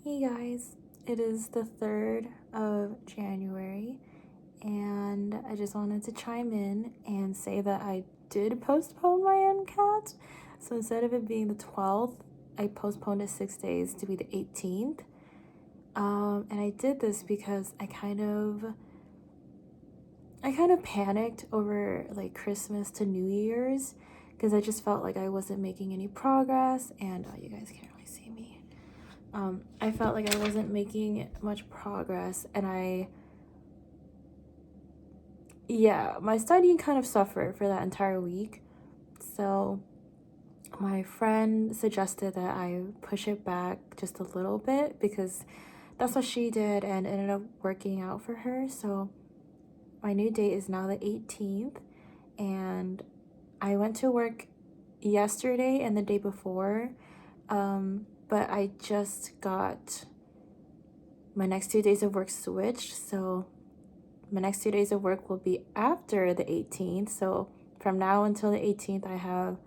Hey guys, it is the 3rd of January, and I just wanted to chime in and say that I did postpone my MCAT. So instead of it being the 12th, I postponed it 6 days to be the 18th. And I did this because I kind of panicked over like Christmas to New Year's because I just felt like I wasn't making any progress, and you guys can't really see me. I felt like I wasn't making much progress, and my studying kind of suffered for that entire week. So my friend suggested that I push it back just a little bit because that's what she did, and it ended up working out for her. So my new date is now the 18th, and I went to work yesterday and the day before, but I just got my next 2 days of work switched, so my next 2 days of work will be after the 18th. So from now until the 18th, I have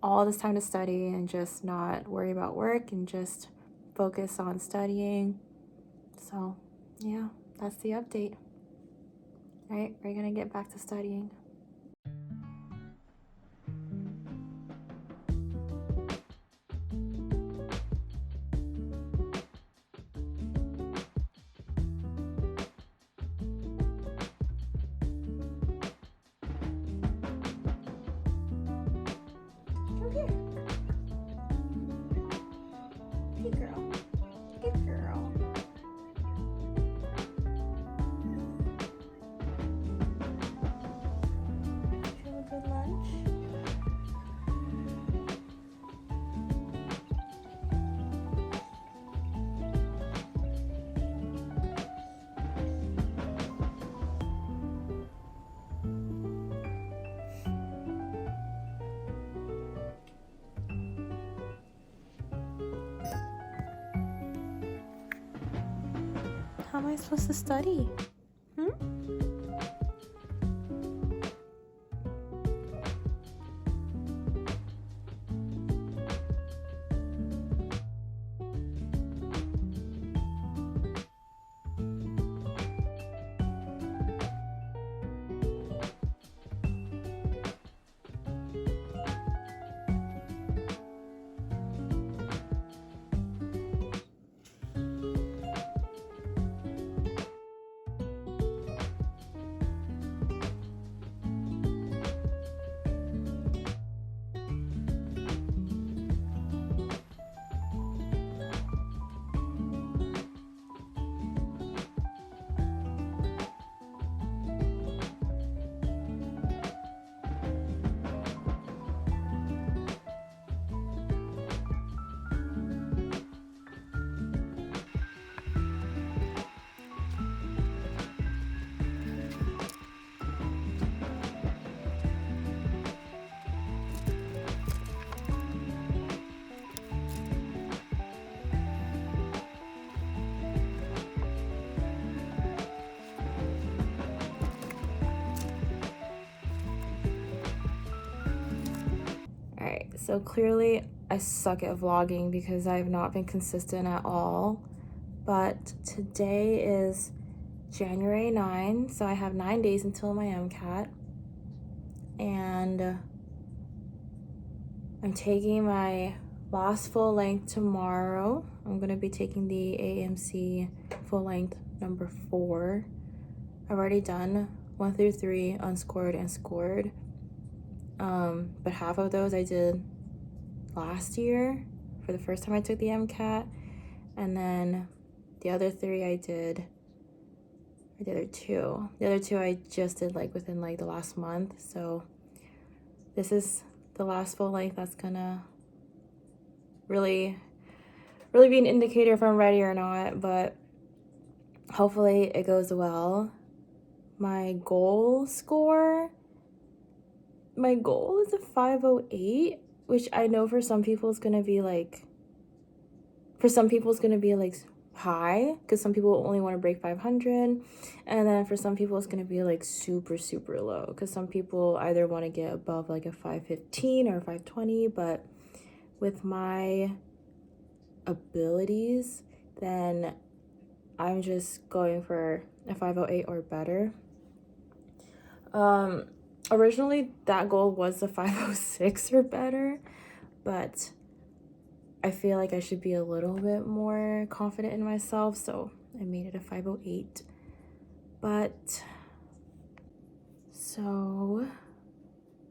all this time to study and just not worry about work and just focus on studying. So yeah, that's the update. All right, we're gonna get back to studying. Come here. Good girl. Good girl. Did you have a good lunch? How am I supposed to study? Alright, so clearly I suck at vlogging because I have not been consistent at all. But today is January 9, so I have 9 days until my MCAT. And I'm taking my last full length tomorrow. I'm going to be taking the AMC full length number 4. I've already done 1 through 3, unscored and scored. But half of those I did last year for the first time I took the MCAT, and then the other 3 I did, or the other 2. The other 2 I just did like within like the last month. So this is the last full length that's gonna really be an indicator if I'm ready or not, but hopefully it goes well. My goal is a 508, which I know for some people is gonna be like high, because some people only want to break 500, and then for some people it's going to be like super low, because some people either want to get above like a 515 or 520. But with my abilities, then I'm just going for a 508 or better. Originally that goal was a 506 or better, but I feel like I should be a little bit more confident in myself, so I made it a 508. But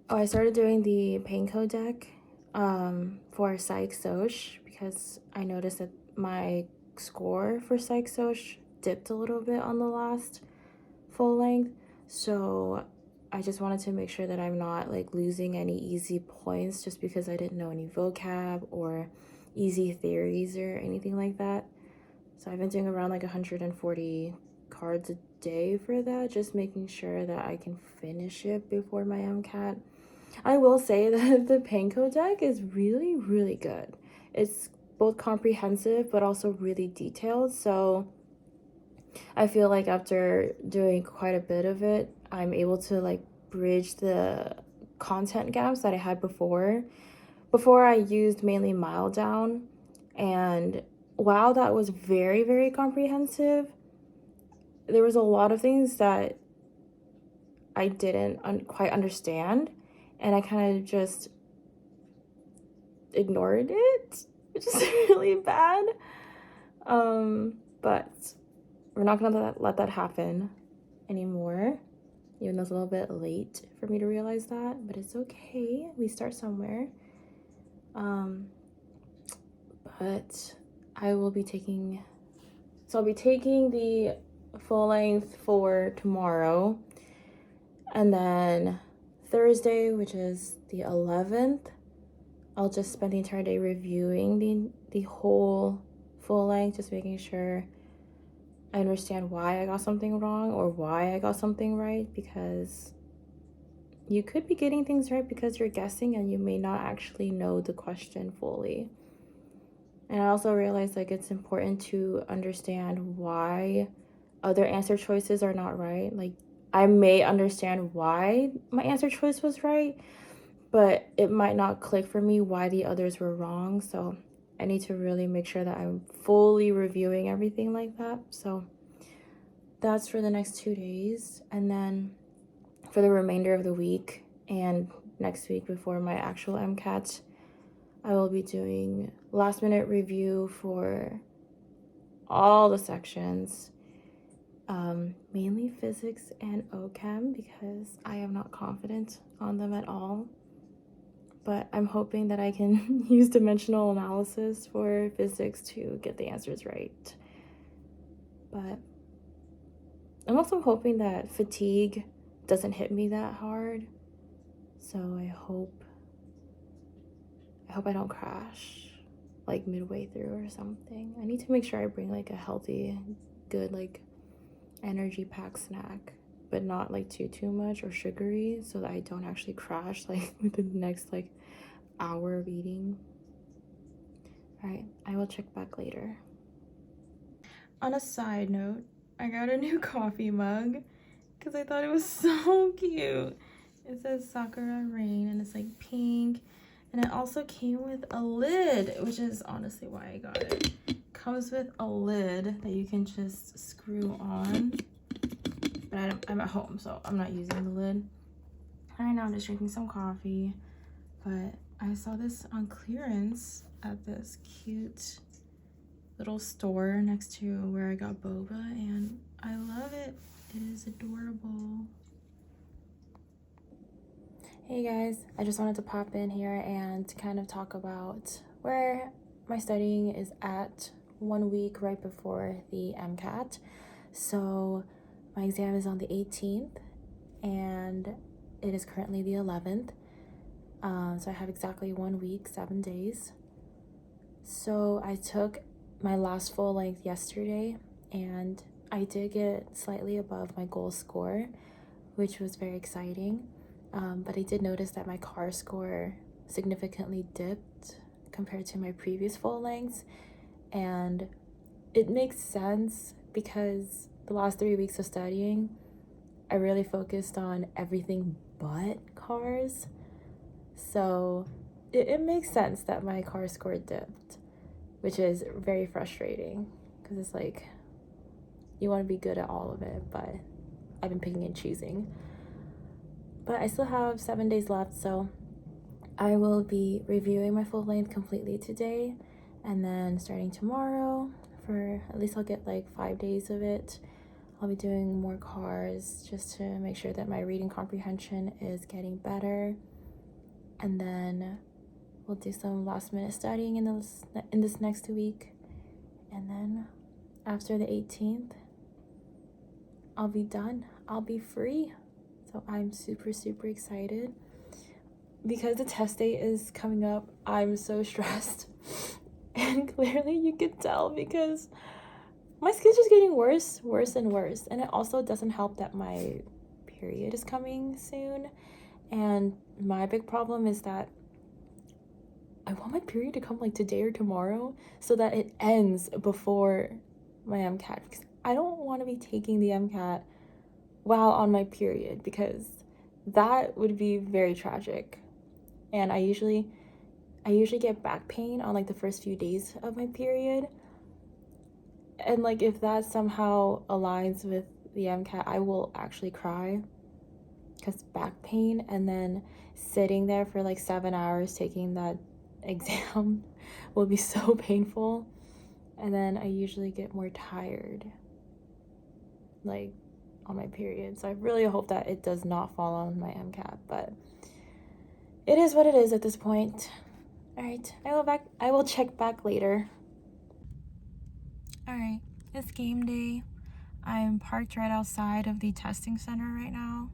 I started doing the pain code deck for Psych Soc because I noticed that my score for Psych Soc dipped a little bit on the last full length. So I just wanted to make sure that I'm not like losing any easy points just because I didn't know any vocab or easy theories or anything like that. So I've been doing around like 140 cards a day for that, just making sure that I can finish it before my MCAT. I will say that the pain code deck is really, really good. It's both comprehensive but also really detailed. So I feel like after doing quite a bit of it, I'm able to like bridge the content gaps that I had before. Before I used mainly Mile Down, and while that was very, very comprehensive, there was a lot of things that I didn't quite understand, and I kind of just ignored it, which is really bad. But we're not gonna let that happen anymore, even though it's a little bit late for me to realize that, but it's okay. We start somewhere. But I'll be taking the full length for tomorrow, and then Thursday, which is the 11th, I'll just spend the entire day reviewing the whole full length, just making sure I understand why I got something wrong or why I got something right, because you could be getting things right because you're guessing and you may not actually know the question fully. And I also realized like it's important to understand why other answer choices are not right. Like I may understand why my answer choice was right, but it might not click for me why the others were wrong. So I need to really make sure that I'm fully reviewing everything like that. So that's for the next 2 days. And then for the remainder of the week and next week before my actual MCAT, I will be doing last minute review for all the sections, mainly physics and OChem because I am not confident on them at all. But I'm hoping that I can use dimensional analysis for physics to get the answers right. But I'm also hoping that fatigue doesn't hit me that hard. So I hope I don't crash like midway through or something. I need to make sure I bring like a healthy, good like energy pack snack, but not like too much or sugary, so that I don't actually crash like within the next like hour of eating. All right, I will check back later. On a side note, I got a new coffee mug because I thought it was so cute. It says Sakura Rain and it's like pink. And it also came with a lid, which is honestly why I got it. It comes with a lid that you can just screw on. But I'm at home, so I'm not using the lid. Right now I'm just drinking some coffee. But I saw this on clearance at this cute little store next to where I got boba, and I love it. It is adorable. Hey guys, I just wanted to pop in here and kind of talk about where my studying is at 1 week right before the MCAT. So my exam is on the 18th and it is currently the 11th. So I have exactly 1 week, 7 days. So I took my last full length yesterday and I did get slightly above my goal score, which was very exciting. But I did notice that my car score significantly dipped compared to my previous full lengths, and it makes sense because the last 3 weeks of studying, I really focused on everything but cars. So it makes sense that my car score dipped, which is very frustrating because it's like you want to be good at all of it, but I've been picking and choosing. But I still have 7 days left, so I will be reviewing my full length completely today, and then starting tomorrow, for at least I'll get like 5 days of it. I'll be doing more cars just to make sure that my reading comprehension is getting better. And then we'll do some last minute studying in this next week. And then after the 18th, I'll be done. I'll be free. So I'm super, super excited. Because the test date is coming up, I'm so stressed. And clearly you can tell because my skin's just getting worse and worse. And it also doesn't help that my period is coming soon. And my big problem is that I want my period to come like today or tomorrow so that it ends before my MCAT. Because I don't want to be taking the MCAT while on my period, because that would be very tragic. And I usually get back pain on like the first few days of my period. And like if that somehow aligns with the MCAT, I will actually cry, because back pain and then sitting there for like 7 hours taking that exam will be so painful. And then I usually get more tired like on my period. So I really hope that it does not fall on my MCAT, but it is what it is at this point. All right, I will check back later. All right, it's game day. I'm parked right outside of the testing center right now,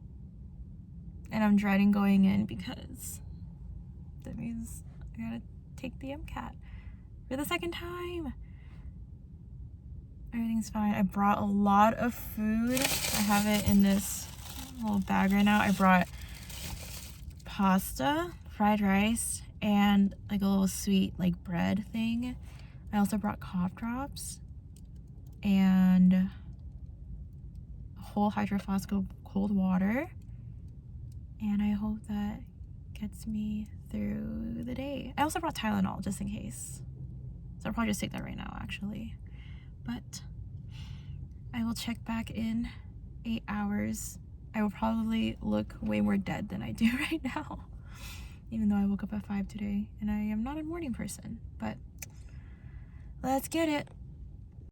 and I'm dreading going in because that means I gotta take the MCAT for the second time. Everything's fine. I brought a lot of food. I have it in this little bag right now. I brought pasta, fried rice, and like a little sweet like bread thing. I also brought cough drops and a whole hydro flask of cold water. And I hope that gets me through the day. I also brought Tylenol just in case. So I'll probably just take that right now actually. But I will check back in 8 hours. I will probably look way more dead than I do right now. Even though I woke up at 5 today and I am not a morning person, but let's get it.